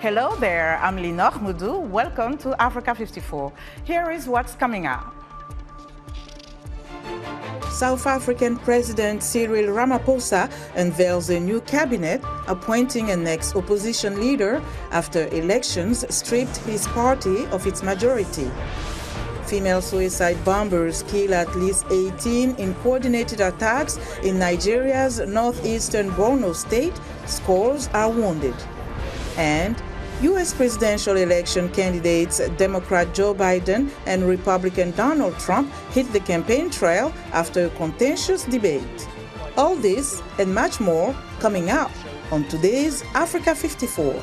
Hello there, I'm Linor Moudou. Welcome to Africa 54. Here is what's coming up. South African President Cyril Ramaphosa unveils a new cabinet, appointing an ex-opposition leader after elections stripped his party of its majority. Female suicide bombers kill at least 18 in coordinated attacks in Nigeria's northeastern Borno State. Scores are wounded. And U.S. presidential election candidates Democrat Joe Biden and Republican Donald Trump hit the campaign trail after a contentious debate. All this and much more coming up on today's Africa 54.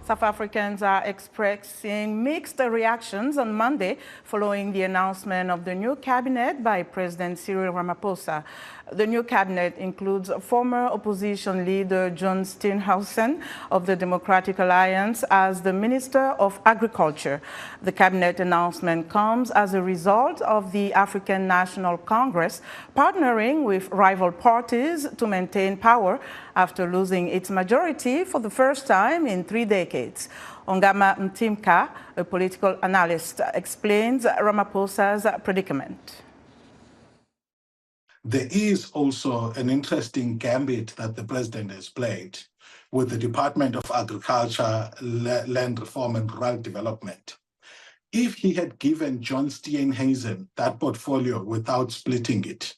South Africans are expressing mixed reactions on Monday following the announcement of the new cabinet by President Cyril Ramaphosa. The new cabinet includes former opposition leader John Steenhuisen of the Democratic Alliance as the Minister of Agriculture. The cabinet announcement comes as a result of the African National Congress partnering with rival parties to maintain power after losing its majority for the first time in 3 decades. Ongama Mtimka, a political analyst, explains Ramaphosa's predicament. There is also an interesting gambit that the president has played with the Department of Agriculture, Land Reform and Rural Development. If he had given John Steenhuisen that portfolio without splitting it,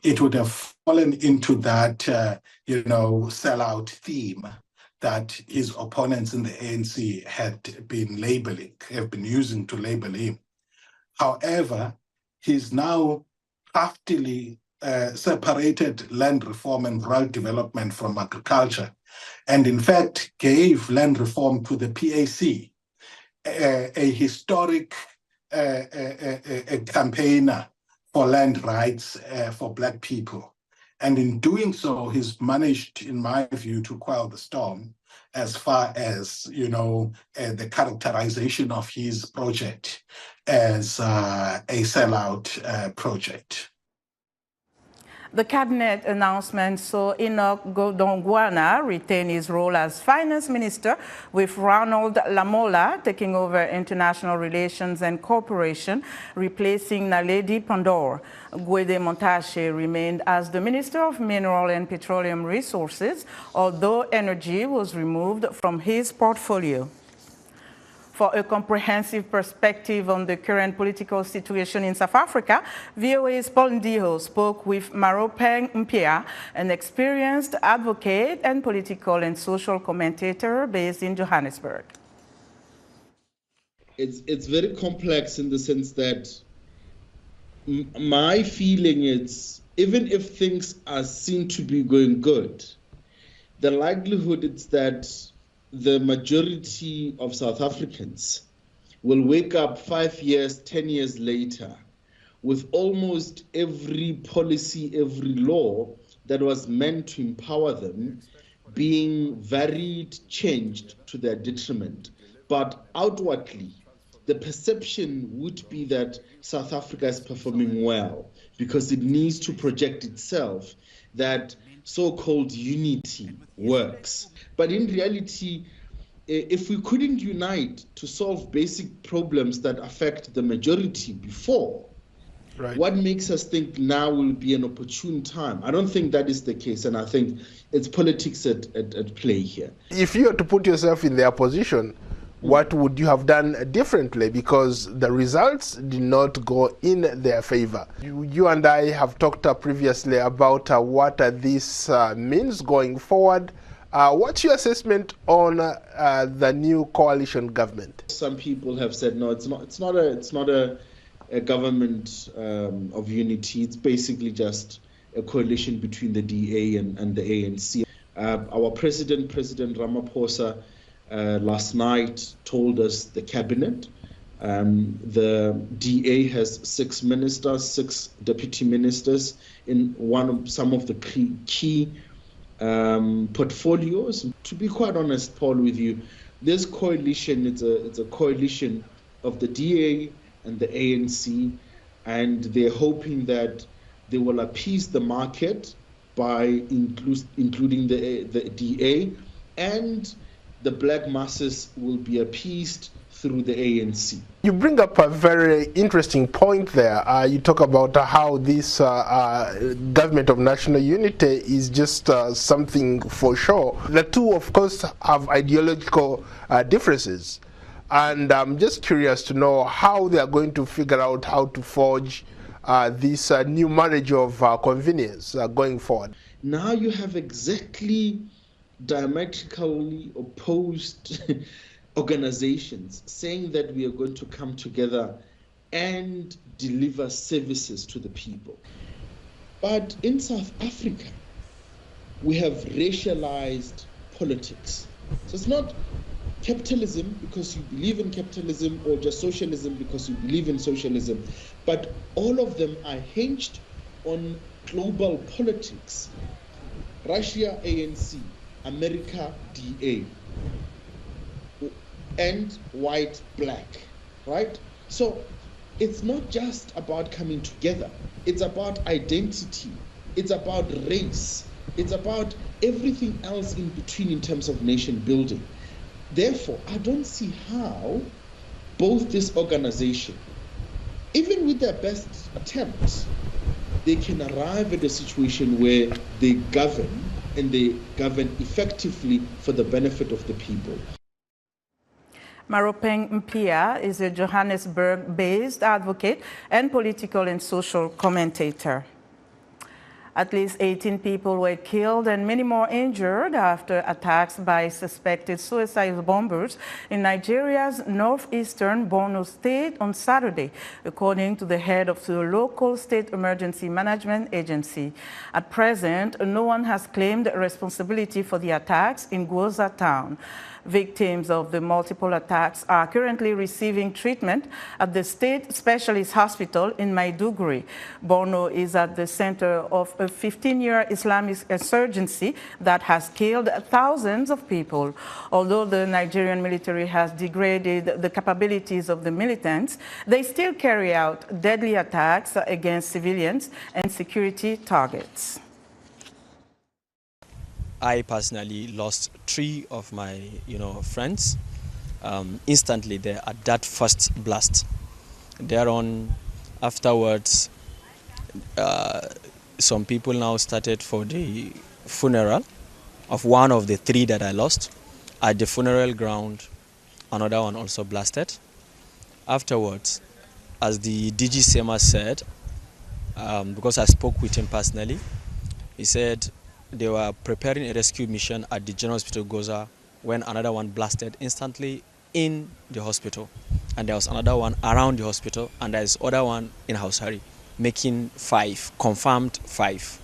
it would have fallen into that, sellout theme that his opponents in the ANC have been using to label him. However, he's now craftily separated land reform and rural development from agriculture, and in fact gave land reform to the PAC, a historic campaigner for land rights for Black people. And in doing so, he's managed, in my view, to quell the storm as far as, the characterization of his project as a sellout project. The cabinet announcement saw Enoch Godongwana retain his role as finance minister, with Ronald Lamola taking over international relations and cooperation, replacing Naledi Pandor. Gwede Montashe remained as the Minister of Mineral and Petroleum Resources, although energy was removed from his portfolio. For a comprehensive perspective on the current political situation in South Africa, VOA's Paul Ndiho spoke with Maro Pangia, an experienced advocate and political and social commentator based in Johannesburg. It's very complex in the sense that my feeling is, even if things are seen to be going good, the likelihood is that the majority of South Africans will wake up 5 years, 10 years later with almost every policy, every law that was meant to empower them being varied, changed to their detriment. But outwardly, the perception would be that South Africa is performing well because it needs to project itself that so-called unity works. But in reality, if we couldn't unite to solve basic problems that affect the majority before, right, what makes us think now will be an opportune time? I don't think that is the case, and I think it's politics at play here. If you were to put yourself in their position, what would you have done differently? Because the results did not go in their favor. You and I have talked previously about what this means going forward. What's your assessment on the new coalition government? Some people have said no, it's not a government of unity. It's basically just a coalition between the DA and the ANC. Our President Ramaphosa, last night told us the cabinet. The DA has 6 ministers, 6 deputy ministers in some of the key portfolios. To be quite honest, Paul, with you, this coalition, it's a coalition of the DA and the ANC, and they're hoping that they will appease the market by including the DA, and the black masses will be appeased through the ANC. You bring up a very interesting point there. You talk about how this government of national unity is just something for sure. The two, of course, have ideological differences. And I'm just curious to know how they are going to figure out how to forge this new marriage of convenience going forward. Now you have exactly diametrically opposed organizations saying that we are going to come together and deliver services to the people. But in South Africa, we have racialized politics. So it's not capitalism because you believe in capitalism, or just socialism because you believe in socialism, but all of them are hinged on global politics. Russia, ANC, America, DA, and white, black, right? So it's not just about coming together. It's about identity. It's about race. It's about everything else in between in terms of nation building. Therefore, I don't see how both this organization, even with their best attempts, they can arrive at a situation where they govern, and they govern effectively for the benefit of the people. Maro Pangia is a Johannesburg-based advocate and political and social commentator. At least 18 people were killed and many more injured after attacks by suspected suicide bombers in Nigeria's northeastern Borno State on Saturday, according to the head of the local state emergency management agency. At present, no one has claimed responsibility for the attacks in Gwoza town. Victims of the multiple attacks are currently receiving treatment at the State Specialist Hospital in Maiduguri. Borno is at the center of a 15-year Islamic insurgency that has killed thousands of people. Although the Nigerian military has degraded the capabilities of the militants, they still carry out deadly attacks against civilians and security targets. I personally lost 3 of my, friends instantly there at that first blast. Thereon, afterwards, some people now started for the funeral of one of the 3 that I lost. At the funeral ground, another one also blasted. Afterwards, as the DG Sema said, because I spoke with him personally, he said they were preparing a rescue mission at the General Hospital Gwoza when another one blasted instantly in the hospital. And there was another one around the hospital, and there's other one in Hausari, making 5, confirmed 5.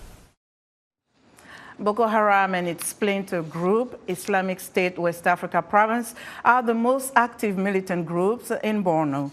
Boko Haram and its splinter group, Islamic State West Africa Province, are the most active militant groups in Borno.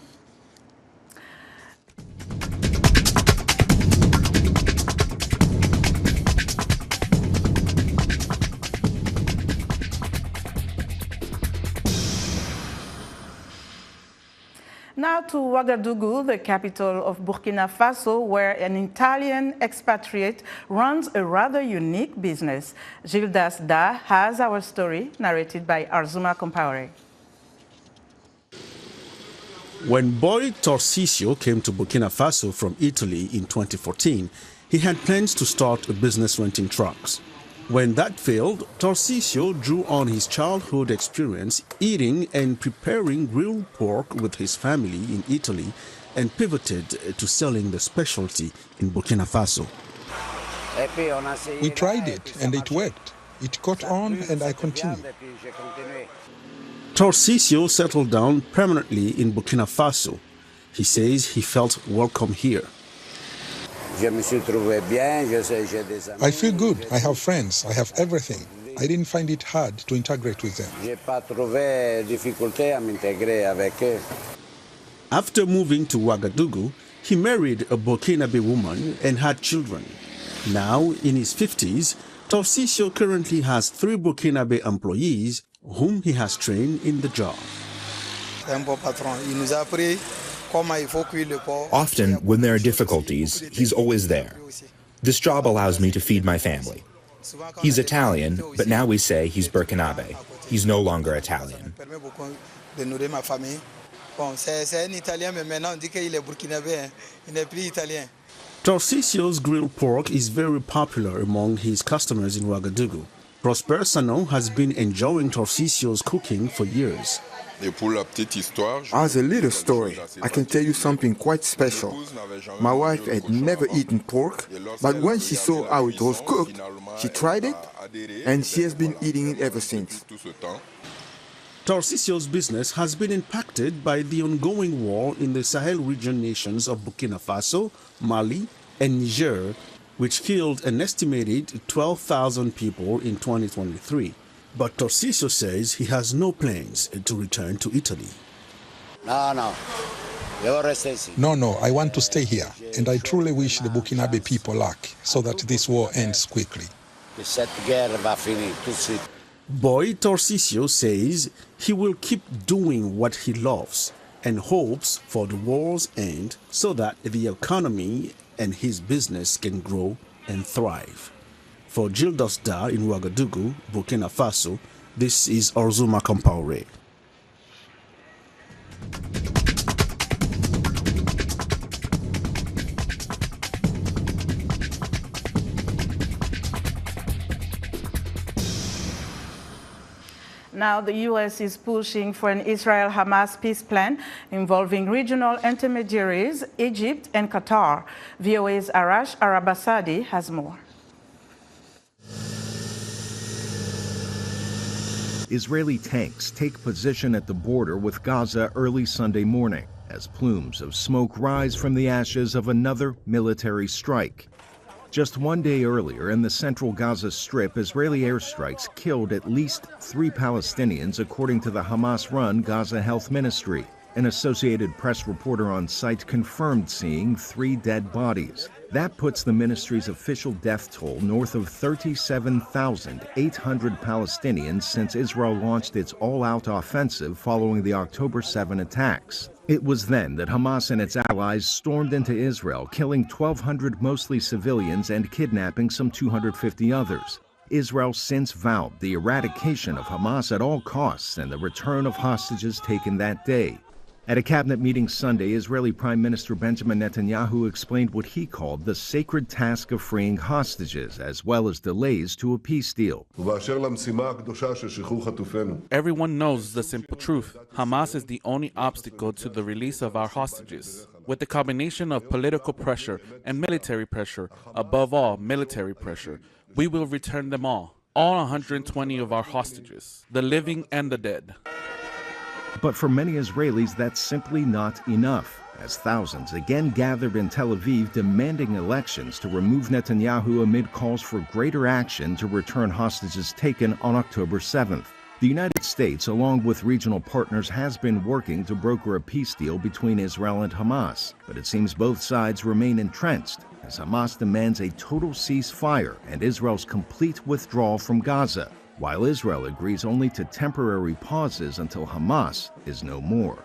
Now to Ouagadougou, the capital of Burkina Faso, where an Italian expatriate runs a rather unique business. Gildas Da has our story, narrated by Arzuma Compaore. When Boy Tarcisio came to Burkina Faso from Italy in 2014, he had plans to start a business renting trucks. When that failed, Tarcisio drew on his childhood experience eating and preparing grilled pork with his family in Italy and pivoted to selling the specialty in Burkina Faso. We tried it and it worked. It caught on and I continued. Tarcisio settled down permanently in Burkina Faso. He says he felt welcome here. I feel good. I have friends. I have everything. I didn't find it hard to integrate with them. After moving to Ouagadougou, he married a Burkinabe woman and had children. Now, in his 50s, Tarcisio currently has 3 Burkinabe employees whom he has trained in the job. Often, when there are difficulties, he's always there. This job allows me to feed my family. He's Italian, but now we say he's Burkinabe. He's no longer Italian. Tarcisio's grilled pork is very popular among his customers in Ouagadougou. Prosper Sanon has been enjoying Tarcisio's cooking for years. As a little story, I can tell you something quite special. My wife had never eaten pork, but when she saw how it was cooked, she tried it, and she has been eating it ever since. Tarcisio's business has been impacted by the ongoing war in the Sahel region nations of Burkina Faso, Mali, and Niger, which killed an estimated 12,000 people in 2023. But Tarcisio says he has no plans to return to Italy. No, I want to stay here, and I truly wish the Burkinabe people luck so that this war ends quickly. Boy Tarcisio says he will keep doing what he loves and hopes for the war's end so that the economy and his business can grow and thrive. For Gildas Dar in Ouagadougou, Burkina Faso, this is Orzuma Kampaure. Now, the U.S. is pushing for an Israel-Hamas peace plan involving regional intermediaries, Egypt and Qatar. VOA's Arash Arabasadi has more. Israeli tanks take position at the border with Gaza early Sunday morning as plumes of smoke rise from the ashes of another military strike. Just one day earlier, in the central Gaza Strip, Israeli airstrikes killed at least 3 Palestinians, according to the Hamas-run Gaza Health Ministry. An Associated Press reporter on site confirmed seeing 3 dead bodies. That puts the ministry's official death toll north of 37,800 Palestinians since Israel launched its all-out offensive following the October 7 attacks. It was then that Hamas and its allies stormed into Israel, killing 1,200 mostly civilians and kidnapping some 250 others. Israel since vowed the eradication of Hamas at all costs and the return of hostages taken that day. At a cabinet meeting Sunday, Israeli Prime Minister Benjamin Netanyahu explained what he called the sacred task of freeing hostages, as well as delays to a peace deal. Everyone knows the simple truth. Hamas is the only obstacle to the release of our hostages. With the combination of political pressure and military pressure, above all military pressure, we will return them all 120 of our hostages, the living and the dead. But for many Israelis, that's simply not enough, as thousands again gathered in Tel Aviv demanding elections to remove Netanyahu amid calls for greater action to return hostages taken on October 7th. The United States, along with regional partners, has been working to broker a peace deal between Israel and Hamas. But it seems both sides remain entrenched, as Hamas demands a total ceasefire and Israel's complete withdrawal from Gaza, while Israel agrees only to temporary pauses until Hamas is no more.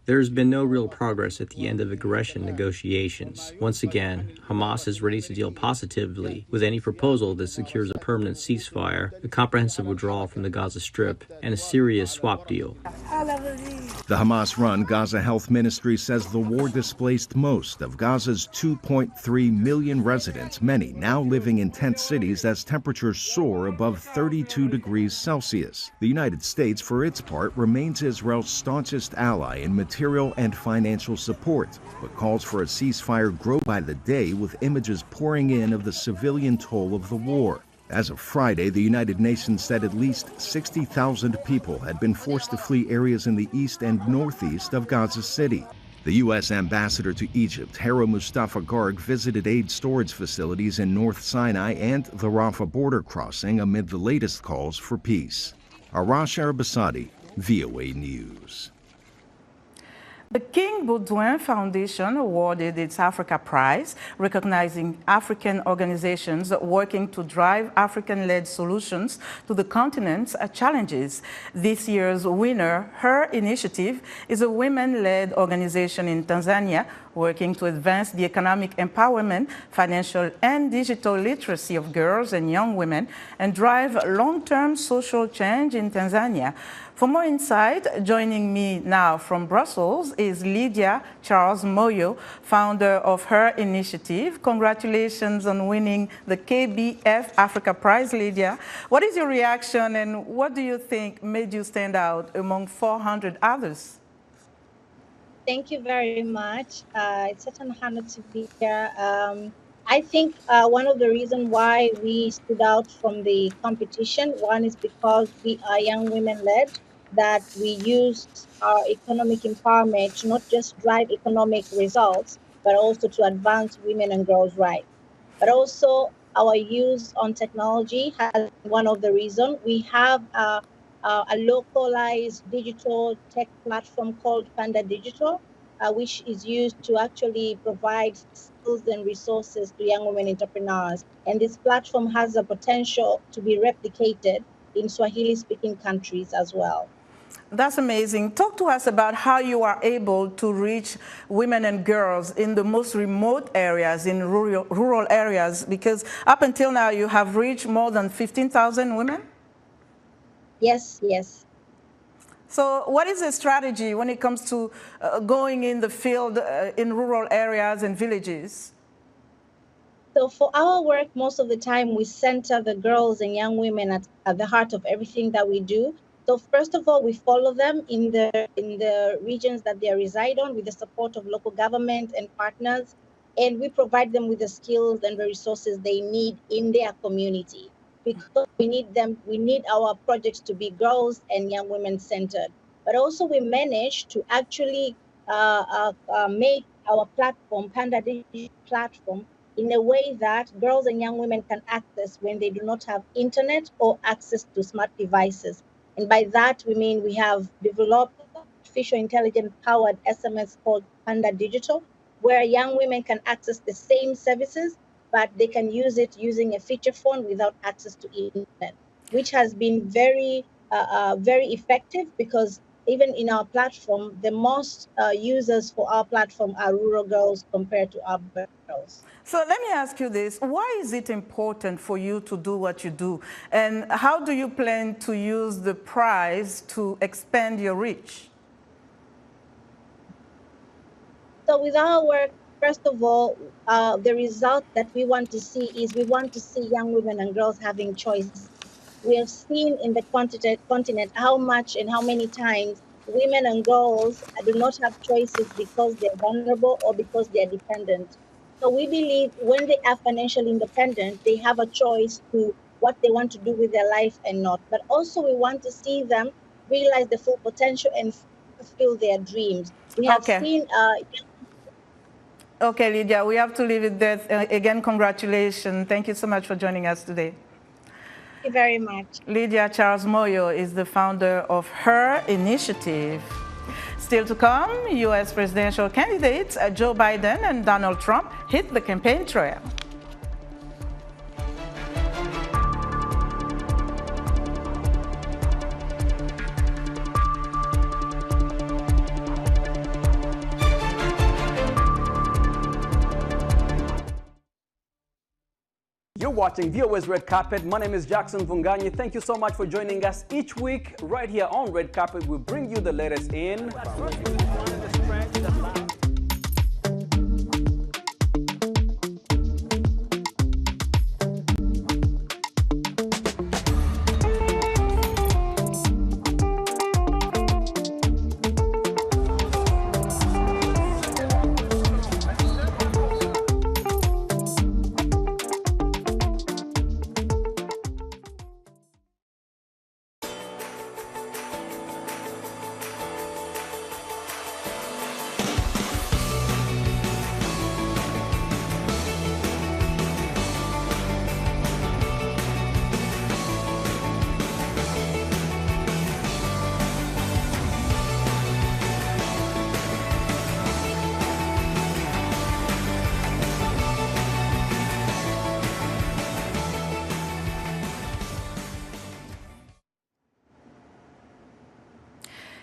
There's been no real progress at the end of aggression negotiations. Once again, Hamas is ready to deal positively with any proposal that secures a permanent ceasefire, a comprehensive withdrawal from the Gaza Strip, and a serious swap deal. The Hamas-run Gaza Health Ministry says the war displaced most of Gaza's 2.3 million residents, many now living in tent cities as temperatures soar above 32 degrees Celsius. The United States, for its part, remains Israel's staunchest ally in material and financial support, but calls for a ceasefire grow by the day, with images pouring in of the civilian toll of the war. As of Friday, the United Nations said at least 60,000 people had been forced to flee areas in the east and northeast of Gaza City. The U.S. ambassador to Egypt, Hera Mustafa Garg, visited aid storage facilities in North Sinai and the Rafah border crossing amid the latest calls for peace. Arash Arabasadi, VOA News. The King Baudouin Foundation awarded its Africa Prize, recognizing African organizations working to drive African-led solutions to the continent's challenges. This year's winner, Her Initiative, is a women-led organization in Tanzania working to advance the economic empowerment, financial and digital literacy of girls and young women and drive long-term social change in Tanzania. For more insight, joining me now from Brussels is Lydia Charles Moyo, founder of Her Initiative. Congratulations on winning the KBF Africa Prize, Lydia. What is your reaction and what do you think made you stand out among 400 others? Thank you very much. It's such an honor to be here. I think one of the reasons why we stood out from the competition, one is because we are young women-led, that we used our economic empowerment to not just drive economic results, but also to advance women and girls' rights. But also our use on technology has been one of the reasons. We have a localized digital tech platform called Panda Digital, which is used to actually provide skills and resources to young women entrepreneurs. And this platform has the potential to be replicated in Swahili-speaking countries as well. That's amazing. Talk to us about how you are able to reach women and girls in the most remote areas, in rural areas, because up until now you have reached more than 15,000 women? Yes, yes. So what is the strategy when it comes to going in the field in rural areas and villages? So for our work, most of the time we center the girls and young women at the heart of everything that we do. So first of all, we follow them in the regions that they reside on with the support of local government and partners, and we provide them with the skills and the resources they need in their community. Because we need our projects to be girls and young women centered. But also we manage to actually make our platform, Panda Digital platform, in a way that girls and young women can access when they do not have internet or access to smart devices. And by that, we mean we have developed artificial intelligence powered SMS called Panda Digital, where young women can access the same services, but they can use it using a feature phone without access to internet, which has been very, very effective because even in our platform, the most users for our platform are rural girls compared to urban girls. So let me ask you this. Why is it important for you to do what you do? And how do you plan to use the prize to expand your reach? So with our work, first of all, the result that we want to see is we want to see young women and girls having choices. We have seen in the continent how much and how many times women and girls do not have choices because they're vulnerable or because they're dependent. So we believe when they are financially independent, they have a choice to what they want to do with their life and not. But also we want to see them realize the full potential and fulfill their dreams. We have seen... Okay, Lydia, we have to leave it there. Again, congratulations. Thank you so much for joining us today. Thank you very much. Lydia Charles Moyo is the founder of Her Initiative. Still to come, U.S. presidential candidates Joe Biden and Donald Trump hit the campaign trail. You're watching VOA's Red Carpet. My name is Jackson Vunganye. Thank you so much for joining us each week right here on Red Carpet. We bring you the latest in...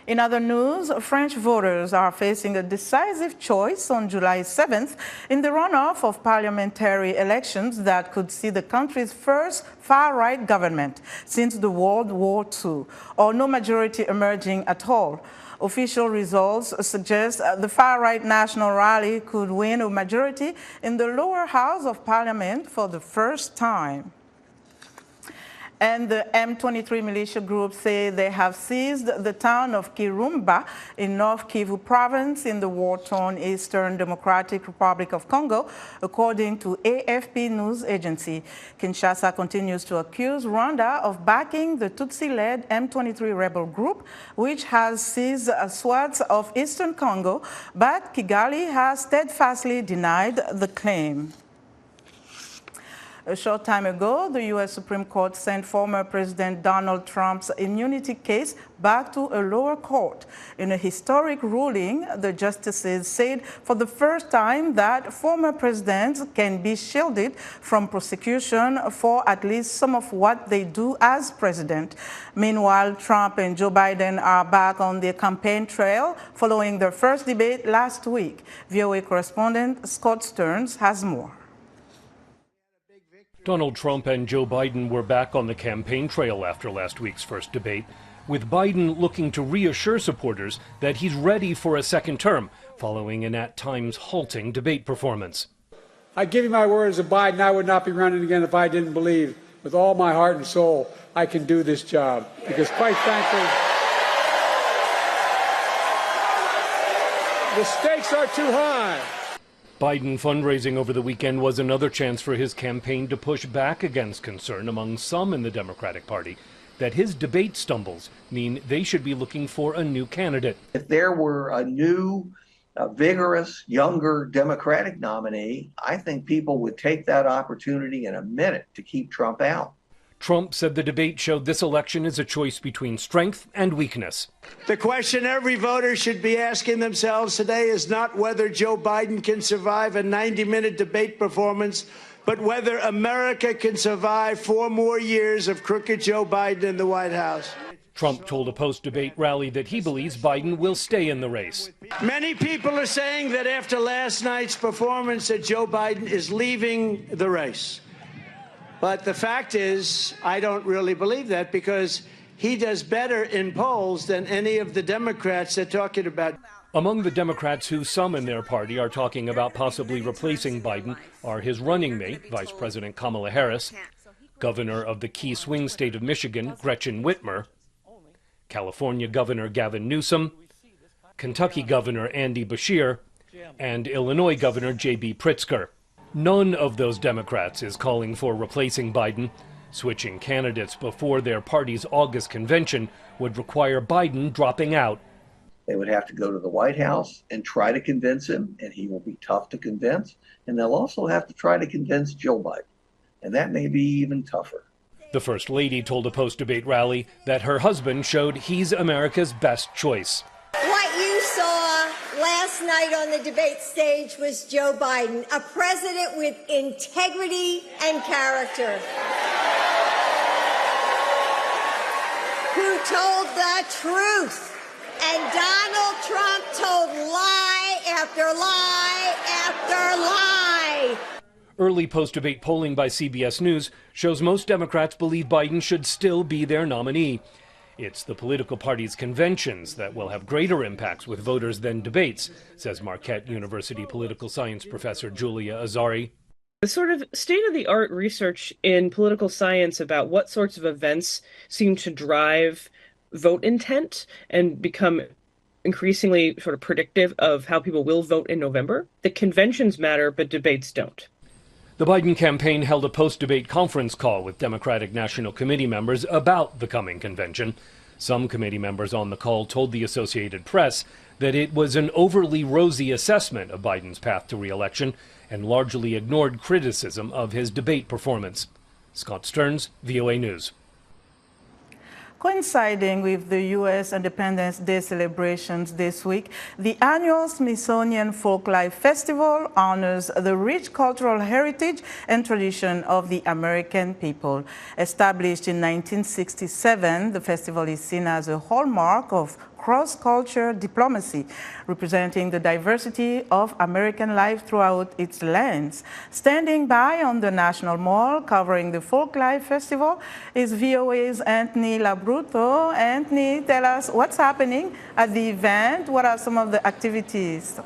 In other news, French voters are facing a decisive choice on July 7th in the runoff of parliamentary elections that could see the country's first far-right government since the World War II, or no majority emerging at all. Official results suggest the far-right National Rally could win a majority in the lower house of parliament for the first time. And the M23 militia group say they have seized the town of Kirumba in North Kivu province in the war-torn Eastern Democratic Republic of Congo, according to AFP news agency. Kinshasa continues to accuse Rwanda of backing the Tutsi-led M23 rebel group, which has seized swaths of Eastern Congo, but Kigali has steadfastly denied the claim. A short time ago, the U.S. Supreme Court sent former President Donald Trump's immunity case back to a lower court. In a historic ruling, the justices said for the first time that former presidents can be shielded from prosecution for at least some of what they do as president. Meanwhile, Trump and Joe Biden are back on their campaign trail following their first debate last week. VOA correspondent Scott Stearns has more. Donald Trump and Joe Biden were back on the campaign trail after last week's first debate, with Biden looking to reassure supporters that he's ready for a second term, following an at times halting debate performance. I give you my word as a Biden, I would not be running again if I didn't believe with all my heart and soul I can do this job. Because quite frankly, the stakes are too high. Biden fundraising over the weekend was another chance for his campaign to push back against concern among some in the Democratic Party that his debate stumbles mean they should be looking for a new candidate. If there were a new, vigorous, younger Democratic nominee, I think people would take that opportunity in a minute to keep Trump out. Trump said the debate showed this election is a choice between strength and weakness. The question every voter should be asking themselves today is not whether Joe Biden can survive a 90-minute debate performance, but whether America can survive 4 more years of crooked Joe Biden in the White House. Trump told a post-debate rally that he believes Biden will stay in the race. Many people are saying that after last night's performance that Joe Biden is leaving the race. But the fact is, I don't really believe that because he does better in polls than any of the Democrats they're talking about. Among the Democrats who some in their party are talking about possibly replacing Biden are his running mate, Vice President Kamala Harris, Governor of the key swing state of Michigan, Gretchen Whitmer, California Governor Gavin Newsom, Kentucky Governor Andy Beshear, and Illinois Governor J.B. Pritzker. None of those Democrats is calling for replacing Biden. Switching candidates before their party's August convention would require Biden dropping out. They would have to go to the White House and try to convince him, and he will be tough to convince. And they'll also have to try to convince Joe Biden, and that may be even tougher. The First Lady told a post-debate rally that her husband showed he's America's best choice. What you saw last night on the debate stage was Joe Biden, a president with integrity and character, who told the truth. And Donald Trump told lie after lie after lie. Early post-debate polling by CBS News shows most Democrats believe Biden should still be their nominee. It's the political parties' conventions that will have greater impacts with voters than debates, says Marquette University political science professor Julia Azari. The sort of state-of-the-art research in political science about what sorts of events seem to drive vote intent and become increasingly sort of predictive of how people will vote in November. The conventions matter, but debates don't. The Biden campaign held a post-debate conference call with Democratic National Committee members about the coming convention. Some committee members on the call told the Associated Press that it was an overly rosy assessment of Biden's path to re-election and largely ignored criticism of his debate performance. Scott Stearns, VOA News. Coinciding with the U.S. Independence Day celebrations this week, the annual Smithsonian Folklife Festival honors the rich cultural heritage and tradition of the American people. Established in 1967, the festival is seen as a hallmark of cross-culture diplomacy, representing the diversity of American life throughout its lens. Standing by on the National Mall, covering the Folklife Festival, is VOA's Anthony Labruto. Anthony, tell us what's happening at the event. What are some of the activities?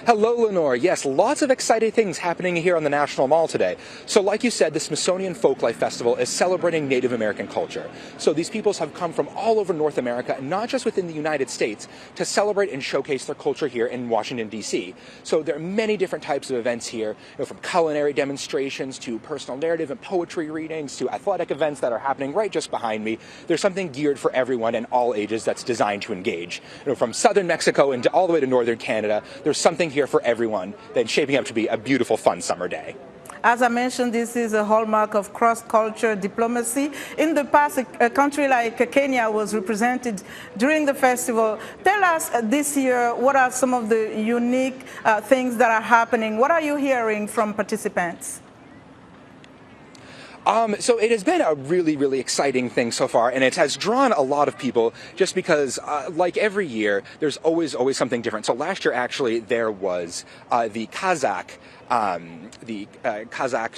Hello, Lenore. Yes, lots of exciting things happening here on the National Mall today. So like you said, the Smithsonian Folklife Festival is celebrating Native American culture. So these peoples have come from all over North America, and not just within the United States, to celebrate and showcase their culture here in Washington, D.C. So there are many different types of events here, from culinary demonstrations to personal narrative and poetry readings to athletic events that are happening right just behind me. There's something geared for everyone and all ages that's designed to engage. From southern Mexico and all the way to northern Canada, there's something here for everyone that's shaping up to be a beautiful, fun summer day. As I mentioned, this is a hallmark of cross-culture diplomacy. In the past, a country like Kenya was represented during the festival. Tell us this year, what are some of the unique things that are happening? What are you hearing from participants? So it has been a really, really exciting thing so far, and it has drawn a lot of people just because, like every year, there's always something different. So last year, actually, there was the Kazakh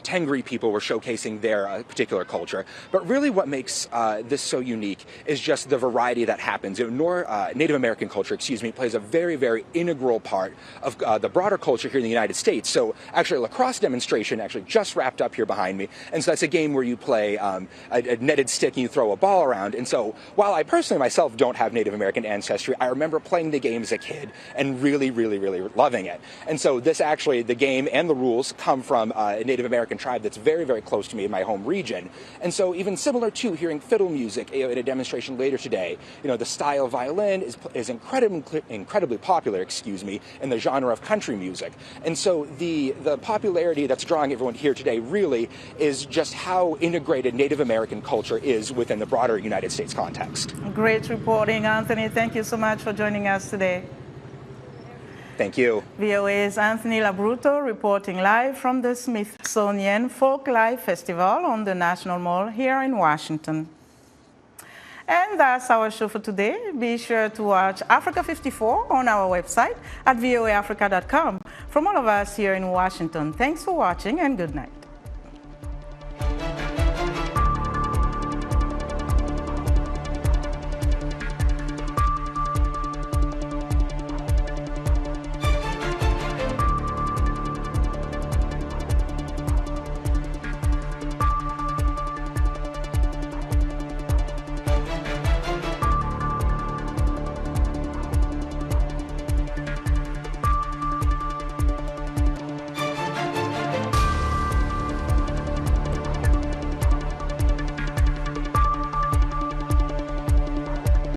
Tengri people were showcasing their particular culture. But really what makes this so unique is just the variety that happens. Native American culture, plays a very, very integral part of the broader culture here in the United States. So actually a lacrosse demonstration actually just wrapped up here behind me. And so that's a game where you play a netted stick and you throw a ball around. And so while I personally myself don't have Native American ancestry, I remember playing the game as a kid and really, really, really loving it. And so this actually, the game and the rules come from a Native American tribe that's very, very close to me in my home region. And so even similar to hearing fiddle music at a demonstration later today, the style of violin is incredibly popular, in the genre of country music. And so the popularity that's drawing everyone here today really is just how integrated Native American culture is within the broader United States context. Great reporting, Anthony. Thank you so much for joining us today. Thank you. VOA's Anthony Labruto reporting live from the Smithsonian Folklife Festival on the National Mall here in Washington. And that's our show for today. Be sure to watch Africa 54 on our website at voaafrica.com. From all of us here in Washington, thanks for watching and good night.